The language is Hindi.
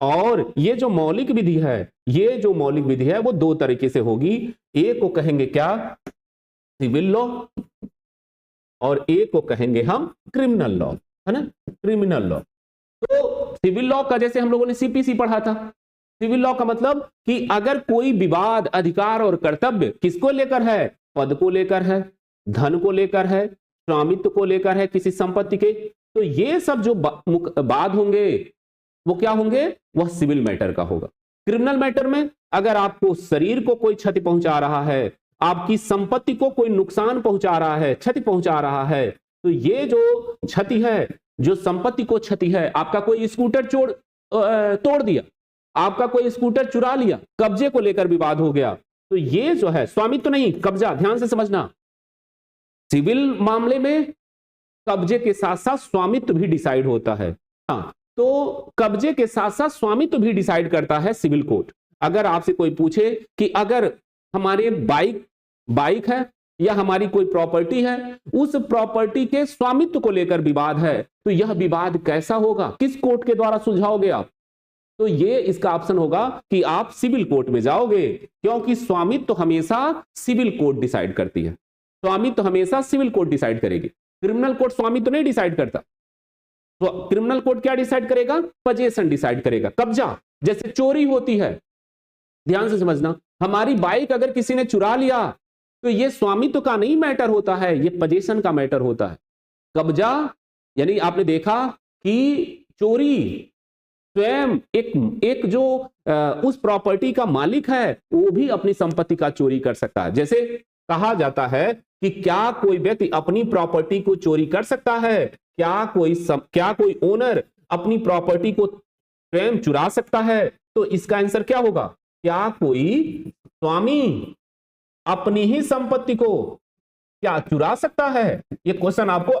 और ये जो मौलिक विधि है, ये जो मौलिक विधि है वो दो तरीके से होगी। एक को कहेंगे क्या, सिविल लॉ, और एक को कहेंगे हम क्रिमिनल लॉ, है ना, क्रिमिनल लॉ। तो सिविल लॉ का जैसे हम लोगों ने सीपीसी पढ़ा था, सिविल लॉ का मतलब कि अगर कोई विवाद अधिकार और कर्तव्य किसको लेकर है, पद को लेकर है, धन को लेकर है, स्वामित्व को लेकर है किसी संपत्ति के, तो ये सब जो वाद होंगे वो क्या होंगे, वह सिविल मैटर का होगा। क्रिमिनल मैटर में अगर आपको शरीर को कोई क्षति पहुंचा रहा है, आपकी संपत्ति को कोई नुकसान पहुंचा रहा है, क्षति पहुंचा रहा है, तो ये जो क्षति है, जो संपत्ति को क्षति है, आपका कोई स्कूटर तोड़ दिया, आपका कोई स्कूटर चुरा लिया, कब्जे को लेकर विवाद हो गया, तो ये जो है स्वामित्व नहीं, कब्जा, ध्यान से समझना। सिविल मामले में कब्जे के साथ साथ स्वामित्व भी डिसाइड होता है। हाँ, तो कब्जे के साथ साथ स्वामित्व भी डिसाइड करता है सिविल कोर्ट। अगर आपसे कोई पूछे कि अगर हमारे बाइक है या हमारी कोई प्रॉपर्टी है, उस प्रॉपर्टी के स्वामित्व को लेकर विवाद है, तो यह विवाद कैसा होगा, किस कोर्ट के द्वारा सुलझाओगे आप, तो ये इसका ऑप्शन होगा कि आप सिविल कोर्ट में जाओगे, क्योंकि स्वामित्व तो हमेशा सिविल कोर्ट डिसाइड करती है, स्वामित्व तो हमेशा सिविल कोर्ट डिसाइड करेगी। क्रिमिनल कोर्ट स्वामित्व तो नहीं डिसाइड करता, तो क्रिमिनल कोर्ट क्या डिसाइड करेगा, पोजीशन डिसाइड करेगा, कब्जा। जैसे चोरी होती है, ध्यान से समझना, हमारी बाइक अगर किसी ने चुरा लिया तो ये स्वामित्व का नहीं मैटर होता है, ये पोजीशन का मैटर होता है। कब्जा यानी आपने देखा कि चोरी स्वयं एक जो उस प्रॉपर्टी का मालिक है वो भी अपनी संपत्ति का चोरी कर सकता है। जैसे कहा जाता है कि क्या कोई व्यक्ति अपनी प्रॉपर्टी को चोरी कर सकता है, क्या कोई ओनर अपनी प्रॉपर्टी को स्वयं चुरा सकता है, तो इसका आंसर क्या होगा, क्या कोई स्वामी अपनी ही संपत्ति को क्या चुरा सकता है। ये क्वेश्चन आपको